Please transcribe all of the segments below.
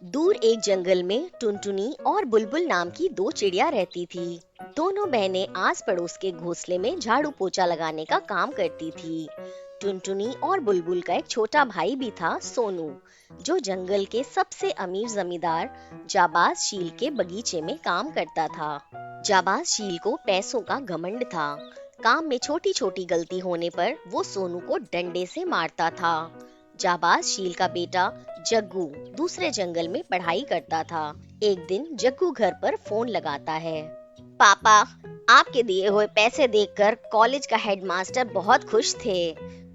दूर एक जंगल में टुनटुनी और बुलबुल नाम की दो चिड़िया रहती थी। दोनों बहनें आस पड़ोस के घोंसले में झाड़ू पोछा लगाने का काम करती थी। टुनटुनी और बुलबुल का एक छोटा भाई भी था, सोनू, जो जंगल के सबसे अमीर जमींदार जाबाज शील के बगीचे में काम करता था। जाबाज शील को पैसों का घमंड था। काम में छोटी छोटी गलती होने पर वो सोनू को डंडे से मारता था। जाबाज शील का बेटा जग्गू दूसरे जंगल में पढ़ाई करता था। एक दिन जग्गू घर पर फोन लगाता है। पापा, आपके दिए हुए पैसे देखकर कॉलेज का हेडमास्टर बहुत खुश थे।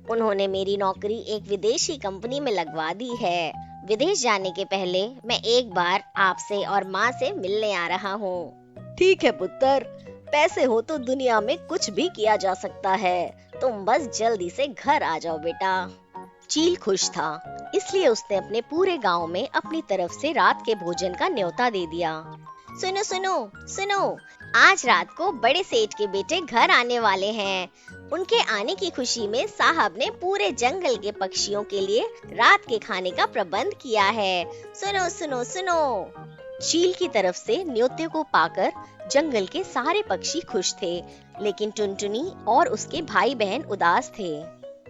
उन्होंने मेरी नौकरी एक विदेशी कंपनी में लगवा दी है। विदेश जाने के पहले मैं एक बार आपसे और माँ से मिलने आ रहा हूँ। ठीक है पुत्र, पैसे हो तो दुनिया में कुछ भी किया जा सकता है। तुम बस जल्दी से घर आ जाओ बेटा। चील खुश था, इसलिए उसने अपने पूरे गांव में अपनी तरफ से रात के भोजन का न्योता दे दिया। सुनो सुनो सुनो, आज रात को बड़े सेठ के बेटे घर आने वाले हैं। उनके आने की खुशी में साहब ने पूरे जंगल के पक्षियों के लिए रात के खाने का प्रबंध किया है। सुनो सुनो सुनो। चील की तरफ से न्योते को पाकर जंगल के सारे पक्षी खुश थे, लेकिन टुनटुनी और उसके भाई बहन उदास थे।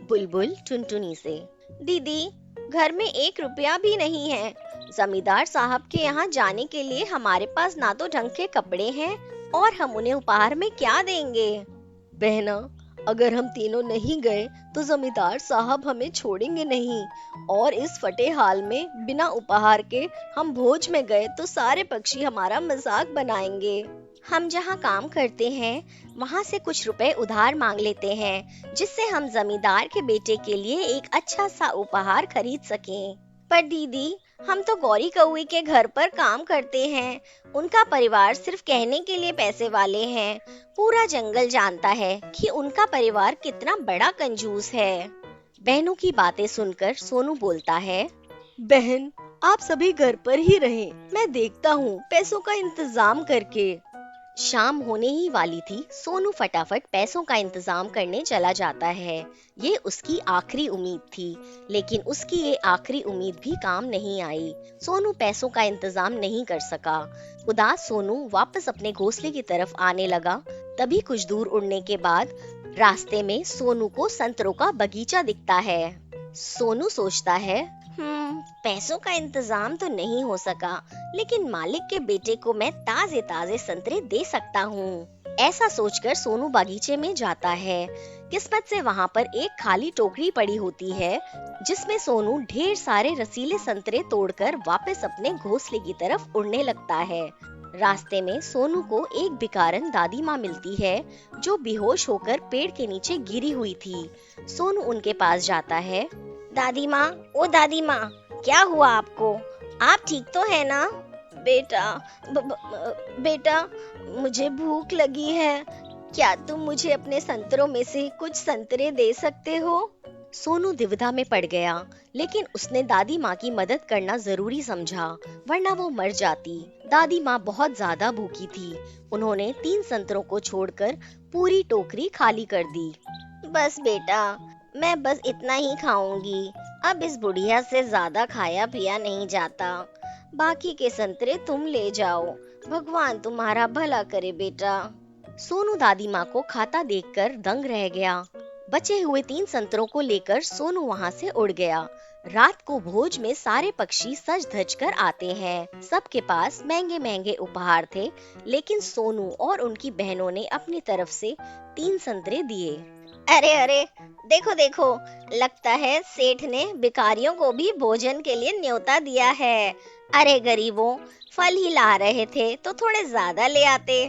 बुलबुल टुनटुनी से, दीदी, घर में 1 रुपया भी नहीं है। जमींदार साहब के यहाँ जाने के लिए हमारे पास ना तो ढंग के कपड़े हैं और हम उन्हें उपहार में क्या देंगे। बहना, अगर हम तीनों नहीं गए तो जमींदार साहब हमें छोड़ेंगे नहीं, और इस फटे हाल में बिना उपहार के हम भोज में गए तो सारे पक्षी हमारा मजाक बनाएंगे। हम जहाँ काम करते हैं वहाँ से कुछ रुपए उधार मांग लेते हैं, जिससे हम जमींदार के बेटे के लिए एक अच्छा सा उपहार खरीद सकें। पर दीदी, हम तो गौरी कौई के घर पर काम करते हैं। उनका परिवार सिर्फ कहने के लिए पैसे वाले हैं। पूरा जंगल जानता है कि उनका परिवार कितना बड़ा कंजूस है। बहनों की बातें सुनकर सोनू बोलता है, बहन, आप सभी घर पर ही रहें। मैं देखता हूँ पैसों का इंतजाम करके। शाम होने ही वाली थी। सोनू फटाफट पैसों का इंतजाम करने चला जाता है। ये उसकी आखिरी उम्मीद थी, लेकिन उसकी ये आखिरी उम्मीद भी काम नहीं आई। सोनू पैसों का इंतजाम नहीं कर सका। उदास सोनू वापस अपने घोंसले की तरफ आने लगा। तभी कुछ दूर उड़ने के बाद रास्ते में सोनू को संतरों का बगीचा दिखता है। सोनू सोचता है, पैसों का इंतजाम तो नहीं हो सका, लेकिन मालिक के बेटे को मैं ताजे ताजे संतरे दे सकता हूँ। ऐसा सोचकर सोनू बागीचे में जाता है। किस्मत से वहाँ पर एक खाली टोकरी पड़ी होती है, जिसमें सोनू ढेर सारे रसीले संतरे तोड़कर वापस अपने घोंसले की तरफ उड़ने लगता है। रास्ते में सोनू को एक भिखारन दादी माँ मिलती है, जो बेहोश होकर पेड़ के नीचे गिरी हुई थी। सोनू उनके पास जाता है। दादी माँ, ओ दादी माँ, क्या हुआ आपको? आप ठीक तो है ना? बेटा, मुझे भूख लगी है। क्या तुम मुझे अपने संतरों में से कुछ संतरे दे सकते हो? सोनू दुविधा में पड़ गया, लेकिन उसने दादी माँ की मदद करना जरूरी समझा, वरना वो मर जाती। दादी माँ बहुत ज्यादा भूखी थी। उन्होंने 3 संतरों को छोड़कर पूरी टोकरी खाली कर दी। बस बेटा, मैं बस इतना ही खाऊंगी। अब इस बुढ़िया से ज्यादा खाया पिया नहीं जाता। बाकी के संतरे तुम ले जाओ। भगवान तुम्हारा भला करे बेटा। सोनू दादी माँ को खाता देखकर दंग रह गया। बचे हुए 3 संतरों को लेकर सोनू वहाँ से उड़ गया। रात को भोज में सारे पक्षी सज धज कर आते हैं। सबके पास महंगे महंगे उपहार थे, लेकिन सोनू और उनकी बहनों ने अपनी तरफ से 3 संतरे दिए। अरे अरे, देखो देखो, लगता है सेठ ने भिखारियों को भी भोजन के लिए न्योता दिया है। अरे गरीबों, फल ही ला रहे थे तो थोड़े ज्यादा ले आते।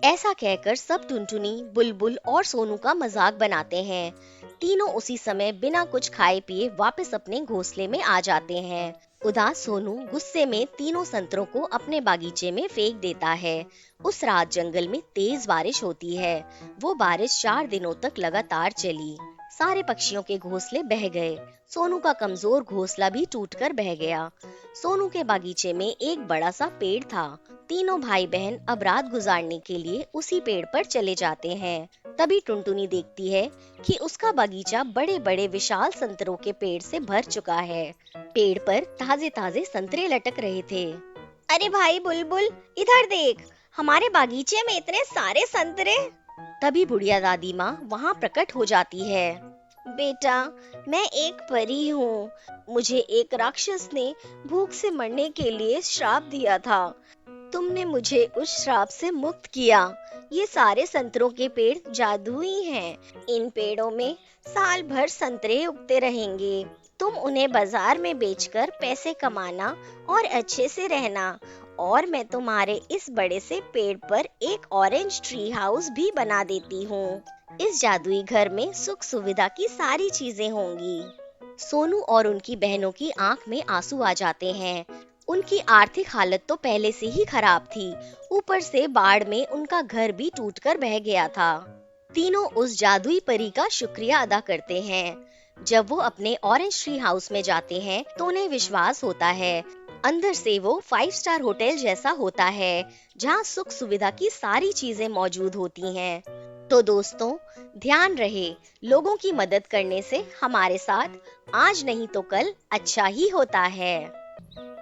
ऐसा कहकर सब टुनटुनी, बुलबुल और सोनू का मजाक बनाते हैं। तीनों उसी समय बिना कुछ खाए पिए वापस अपने घोंसले में आ जाते हैं। उदास सोनू गुस्से में तीनों संतरों को अपने बागीचे में फेंक देता है। उस रात जंगल में तेज बारिश होती है। वो बारिश 4 दिनों तक लगातार चली। सारे पक्षियों के घोंसले बह गए। सोनू का कमजोर घोंसला भी टूटकर बह गया। सोनू के बागीचे में एक बड़ा सा पेड़ था। तीनों भाई बहन अब रात गुजारने के लिए उसी पेड़ पर चले जाते हैं। तभी टुनटुनी देखती है कि उसका बगीचा बड़े बड़े विशाल संतरों के पेड़ से भर चुका है। पेड़ पर ताजे ताजे संतरे लटक रहे थे। अरे भाई बुलबुल, इधर देख, हमारे बागीचे में इतने सारे संतरे। तभी बुढ़िया दादी माँ वहाँ प्रकट हो जाती है। बेटा, मैं एक परी हूँ। मुझे एक राक्षस ने भूख से मरने के लिए श्राप दिया था। तुमने मुझे उस श्राप से मुक्त किया। ये सारे संतरों के पेड़ जादुई हैं। इन पेड़ों में साल भर संतरे उगते रहेंगे। तुम उन्हें बाजार में बेचकर पैसे कमाना और अच्छे से रहना। और मैं तुम्हारे इस बड़े से पेड़ पर एक ऑरेंज ट्री हाउस भी बना देती हूँ। इस जादुई घर में सुख सुविधा की सारी चीजें होंगी। सोनू और उनकी बहनों की आंख में आंसू आ जाते हैं। उनकी आर्थिक हालत तो पहले से ही खराब थी, ऊपर से बाढ़ में उनका घर भी टूटकर बह गया था। तीनों उस जादुई परी का शुक्रिया अदा करते हैं। जब वो अपने ऑरेंज ट्री हाउस में जाते हैं तो उन्हें विश्वास होता है अंदर से वो 5 स्टार होटल जैसा होता है, जहाँ सुख सुविधा की सारी चीजें मौजूद होती हैं। तो दोस्तों, ध्यान रहे, लोगों की मदद करने से हमारे साथ आज नहीं तो कल अच्छा ही होता है।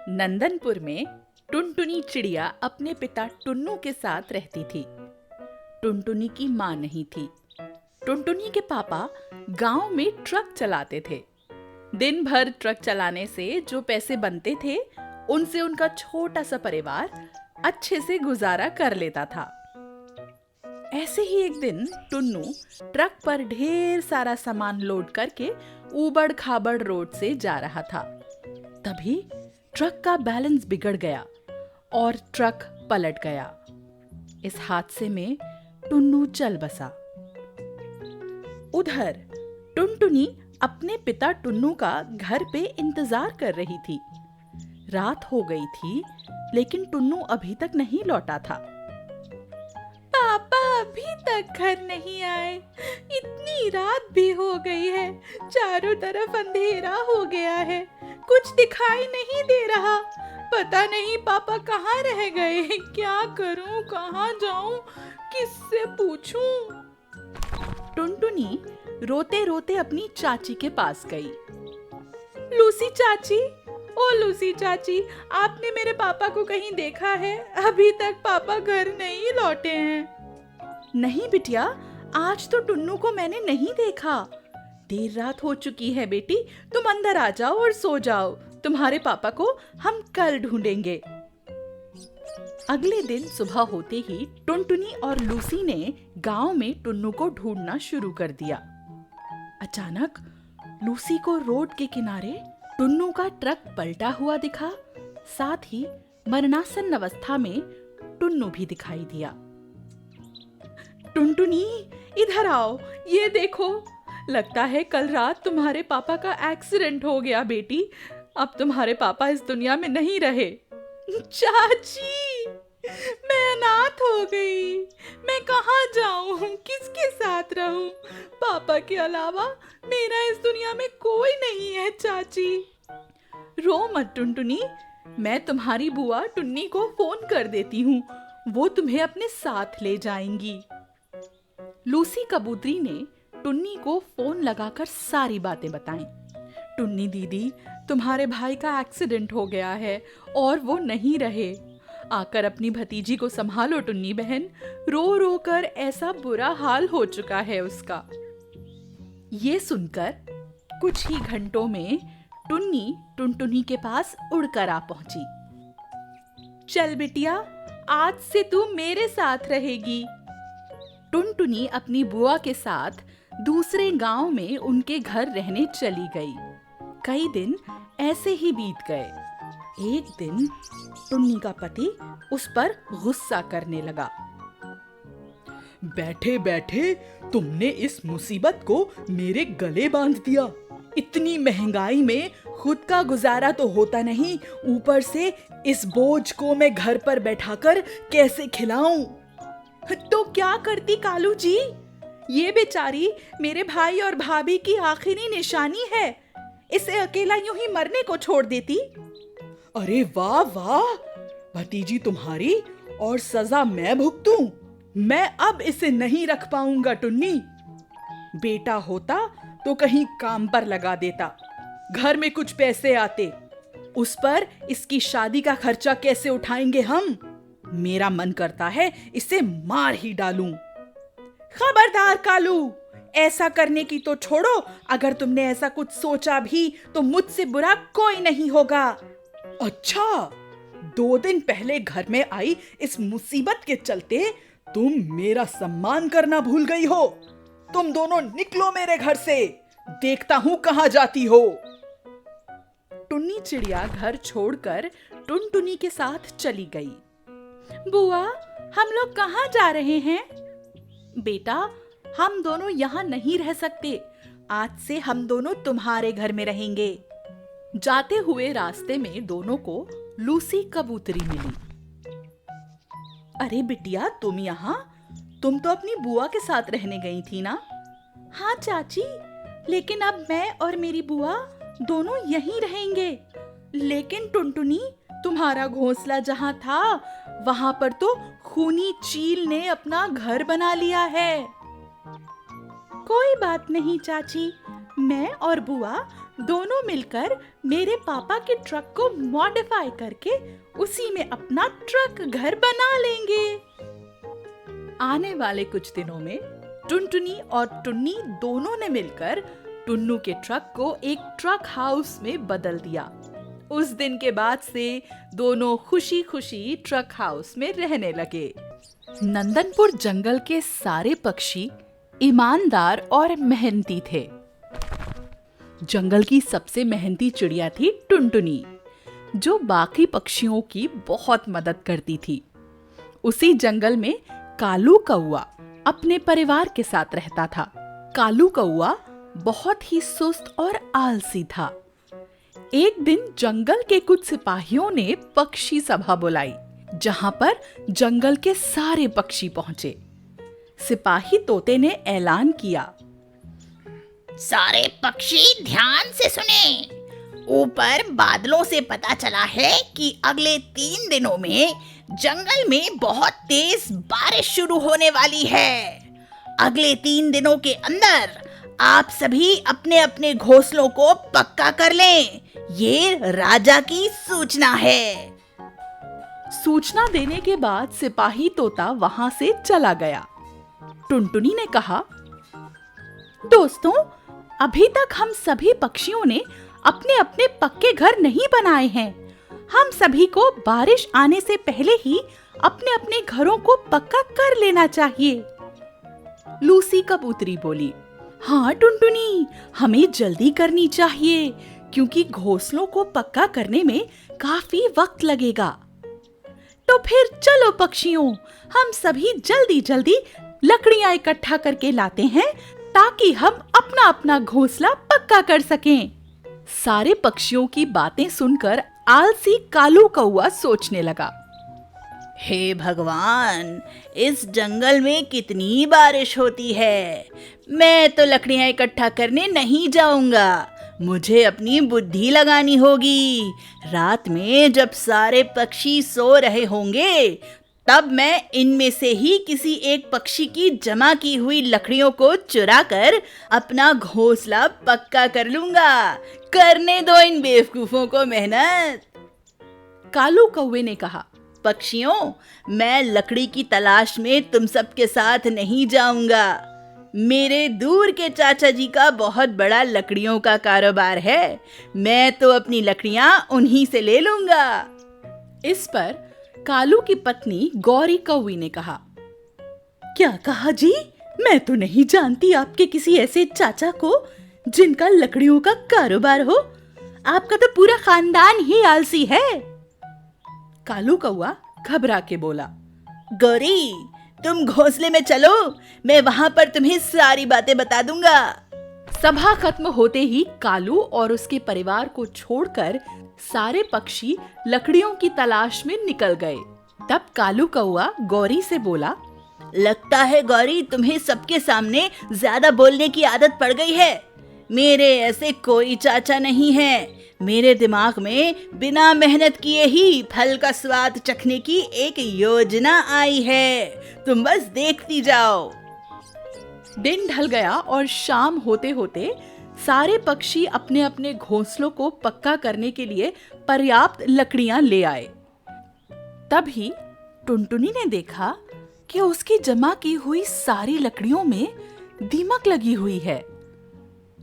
नंदनपुर में टुनटुनी चिड़िया अपने पिता टुन्नू के साथ रहती थी। टुनटुनी की माँ नहीं थी। टुनटुनी के पापा गांव में ट्रक चलाते थे। दिन भर ट्रक चलाने से जो पैसे बनते थे, उनसे उनका छोटा सा परिवार अच्छे से गुजारा कर लेता था। ऐसे ही एक दिन टुन्नू ट्रक पर ढेर सारा सामान लोड करके ऊबड़ खाबड़ रोड से जा रहा था। तभी ट्रक का बैलेंस बिगड़ गया और ट्रक पलट गया। इस हादसे में टुन्नू चल बसा। उधर टुनटुनी अपने पिता टुन्नू का घर पे इंतजार कर रही थी। रात हो गई थी, लेकिन टुन्नू अभी तक नहीं लौटा था। पापा अभी तक घर नहीं आए। इतनी रात भी हो गई है, चारों तरफ अंधेरा हो गया है, कुछ दिखाई नहीं दे रहा। पता नहीं पापा कहाँ रह गए। क्या करूं, कहाँ जाऊं, किससे पूछूं? टुनटुनी रोते रोते अपनी चाची के पास गई। लूसी चाची, ओ लूसी चाची, आपने मेरे पापा को कहीं देखा है? अभी तक पापा घर नहीं लौटे हैं। नहीं बिटिया, आज तो टुन्नू को मैंने नहीं देखा। देर रात हो चुकी है बेटी, तुम अंदर आ जाओ और सो जाओ। तुम्हारे पापा को हम कल ढूंढेंगे। अगले दिन सुबह होते ही टुनटुनी और लूसी ने गांव में टुन्नू को ढूंढना शुरू कर दिया। अचानक लूसी को रोड के किनारे टुन्नू का ट्रक पलटा हुआ दिखा। साथ ही मरणासन अवस्था में टुन्नू भी दिखाई दिया। टुनटुनी, इधर आओ, ये देखो, लगता है कल रात तुम्हारे पापा का एक्सीडेंट हो गया बेटी। अब तुम्हारे पापा इस दुनिया में नहीं रहे। चाची, मैं अनाथ हो गई। मैं कहाँ जाऊं, किसके साथ रहूं? पापा के अलावा मेरा इस दुनिया में कोई नहीं है। चाची, रो मत टुनटुनी, मैं तुम्हारी बुआ टुन्नी को फोन कर देती हूँ, वो तुम्हें अपने साथ ले जाएंगी। लूसी कबूतरी ने टुन्नी को फोन लगाकर सारी बातें बताईं। टुन्नी दीदी, तुम्हारे भाई का एक्सीडेंट हो गया है और वो नहीं रहे। आकर अपनी भतीजी को संभालो टुन्नी बहन, रो रो कर ऐसा बुरा हाल हो चुका है उसका। ये सुनकर कुछ ही घंटों में टुन्नी टुनटुनी के पास उड़कर आ पहुंची। चल बिटिया, आज से तू मेरे साथ रहेगी। टुनटुनी अपनी बुआ के साथ दूसरे गांव में उनके घर रहने चली गई। कई दिन ऐसे ही बीत गए। एक दिन टुन्नी का पति उस पर गुस्सा करने लगा। बैठे बैठे तुमने इस मुसीबत को मेरे गले बांध दिया। इतनी महंगाई में खुद का गुजारा तो होता नहीं, ऊपर से इस बोझ को मैं घर पर बैठाकर कैसे खिलाऊं? तो क्या करती कालू जी? ये बेचारी मेरे भाई और भाभी की आखिरी निशानी है। इसे अकेला यूं ही मरने को छोड़ देती। अरे वाह वाह, भतीजी तुम्हारी और सजा मैं भुगतूं? मैं अब इसे नहीं रख पाऊंगा टुन्नी। बेटा होता तो कहीं काम पर लगा देता, घर में कुछ पैसे आते, उस पर इसकी शादी का खर्चा कैसे उठाएंगे हम। मेरा मन करता है इसे मार ही डालूं। खबरदार कालू, ऐसा करने की तो छोड़ो, अगर तुमने ऐसा कुछ सोचा भी तो मुझसे बुरा कोई नहीं होगा। अच्छा, 2 दिन पहले घर में आई इस मुसीबत के चलते तुम मेरा सम्मान करना भूल गई हो। तुम दोनों निकलो मेरे घर से, देखता हूं कहां जाती हो। टुन्नी चिड़िया घर छोड़कर टुनटुनी के साथ चली गई। बुआ, हम लोग कहाँ जा रहे हैं? बेटा, हम दोनों यहाँ नहीं रह सकते। आज से हम दोनों तुम्हारे घर में रहेंगे। जाते हुए रास्ते में दोनों को लूसी कबूतरी मिली। अरे बिटिया, तुम यहाँ? तुम तो अपनी बुआ के साथ रहने गई थी ना? हाँ चाची, लेकिन अब मैं और मेरी बुआ दोनों यहीं रहेंगे। लेकिन टुनटुनी, तुम्हारा घोंसला जहाँ था वहां पर तो खूनी चील ने अपना घर बना लिया है। कोई बात नहीं चाची, मैं और बुआ दोनों मिलकर मेरे पापा के ट्रक को मॉडिफाई करके उसी में अपना ट्रक घर बना लेंगे। आने वाले कुछ दिनों में टुनटुनी और टुन्नी दोनों ने मिलकर टुन्नू के ट्रक को एक ट्रक हाउस में बदल दिया। उस दिन के बाद से दोनों खुशी खुशी ट्रक हाउस में रहने लगे। नंदनपुर जंगल के सारे पक्षी ईमानदार और मेहनती थे। जंगल की सबसे मेहनती चिड़िया थी टुनटुनी, जो बाकी पक्षियों की बहुत मदद करती थी। उसी जंगल में कालू कौआ अपने परिवार के साथ रहता था। कालू कौआ बहुत ही सुस्त और आलसी था। एक दिन जंगल के कुछ सिपाहियों ने पक्षी सभा बुलाई, जहां पर जंगल के सारे पक्षी पहुंचे। सिपाही तोते ने ऐलान किया, सारे पक्षी ध्यान से सुने। ऊपर बादलों से पता चला है कि अगले 3 दिनों में जंगल में बहुत तेज बारिश शुरू होने वाली है। अगले 3 दिनों के अंदर आप सभी अपने अपने घोंसलों को पक्का कर लें। ये राजा की सूचना है। सूचना देने के बाद सिपाही तोता वहां से चला गया। टुनटुनी ने कहा, दोस्तों, अभी तक हम सभी पक्षियों ने अपने अपने पक्के घर नहीं बनाए हैं। हम सभी को बारिश आने से पहले ही अपने अपने घरों को पक्का कर लेना चाहिए। लूसी कबूतरी बोली, हाँ टुनटुनी, हमें जल्दी करनी चाहिए, क्योंकि घोंसलों को पक्का करने में काफी वक्त लगेगा। तो फिर चलो पक्षियों, हम सभी जल्दी जल्दी लकड़ियां इकट्ठा करके लाते हैं, ताकि हम अपना अपना घोंसला पक्का कर सकें। सारे पक्षियों की बातें सुनकर आलसी कालू कौआ सोचने लगा, हे भगवान, इस जंगल में कितनी बारिश होती है। मैं तो लकड़ियां इकट्ठा करने नहीं जाऊंगा। मुझे अपनी बुद्धि लगानी होगी। रात में जब सारे पक्षी सो रहे होंगे, तब मैं इनमें से ही किसी एक पक्षी की जमा की हुई लकड़ियों को चुरा कर अपना घोंसला पक्का कर लूंगा। करने दो इन बेवकूफों को मेहनत। कालू कौवे ने कहा, पक्षियों, मैं लकड़ी की तलाश में तुम सबके साथ नहीं जाऊंगा। मेरे दूर के चाचा जी का बहुत बड़ा लकड़ियों का कारोबार है। मैं तो अपनी लकड़ियां उन्हीं से ले लूंगा। इस पर कालू की पत्नी गौरी कौवी ने कहा, क्या कहा जी? मैं तो नहीं जानती आपके किसी ऐसे चाचा को जिनका लकड़ियों का कारोबार हो। आपका तो पूरा खानदान ही आलसी है। कालू कौवा घबरा के बोला, गौरी, तुम घोंसले में चलो, मैं वहां पर तुम्हें सारी बातें बता दूंगा। सभा खत्म होते ही कालू और उसके परिवार को छोड़कर सारे पक्षी लकड़ियों की तलाश में निकल गए। तब कालू कौवा गौरी से बोला, लगता है गौरी, तुम्हें सबके सामने ज्यादा बोलने की आदत पड़ गई है। मेरे ऐसे कोई चाचा नहीं है। मेरे दिमाग में बिना मेहनत किए ही फल का स्वाद चखने की एक योजना आई है। तुम बस देखती जाओ। दिन ढल गया और शाम होते होते सारे पक्षी अपने अपने घोंसलों को पक्का करने के लिए पर्याप्त लकड़ियां ले आए। तभी टुनटुनी ने देखा कि उसकी जमा की हुई सारी लकड़ियों में दीमक लगी हुई है।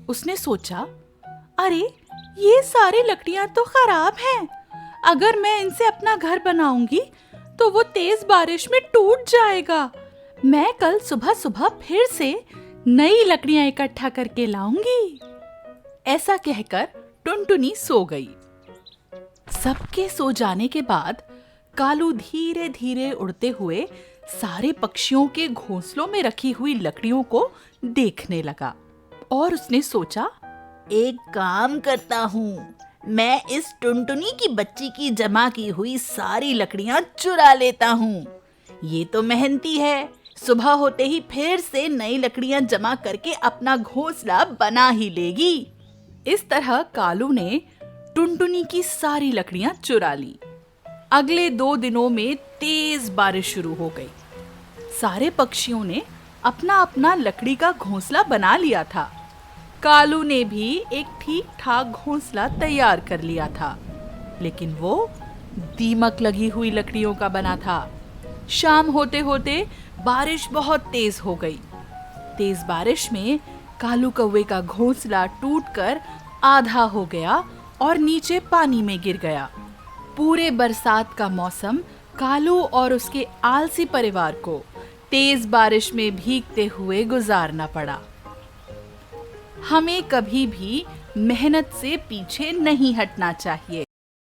उसने सोचा, अरे ये सारी लकड़ियां तो खराब हैं। अगर मैं इनसे अपना घर बनाऊंगी तो वो तेज बारिश में टूट जाएगा। मैं कल सुबह सुबह फिर से नई लकड़ियां इकट्ठा करके लाऊंगी। ऐसा कहकर टुनटुनी सो गई। सबके सो जाने के बाद कालू धीरे धीरे उड़ते हुए सारे पक्षियों के घोंसलों में रखी हुई लकड़ियों को देखने लगा और उसने सोचा, एक काम करता हूँ, मैं इस टुनटुनी की बच्ची की जमा की हुई सारी लकड़ियां चुरा लेता हूँ। ये तो मेहनती है, सुबह होते ही फिर से नई लकड़ियां जमा करके अपना घोंसला बना ही लेगी। इस तरह कालू ने टुनटुनी की सारी लकड़ियां चुरा ली। अगले 2 दिनों में तेज बारिश शुरू हो गई। सारे पक्षियों ने अपना अपना लकड़ी का घोंसला बना लिया था। कालू ने भी एक ठीक ठाक घोंसला तैयार कर लिया था, लेकिन वो दीमक लगी हुई लकड़ियों का बना था। शाम होते होते बारिश बहुत तेज हो गई। तेज बारिश में कालू कौवे का घोंसला टूटकर आधा हो गया और नीचे पानी में गिर गया। पूरे बरसात का मौसम कालू और उसके आलसी परिवार को तेज बारिश में भीगते हुए गुजारना पड़ा। हमें कभी भी मेहनत से पीछे नहीं हटना चाहिए।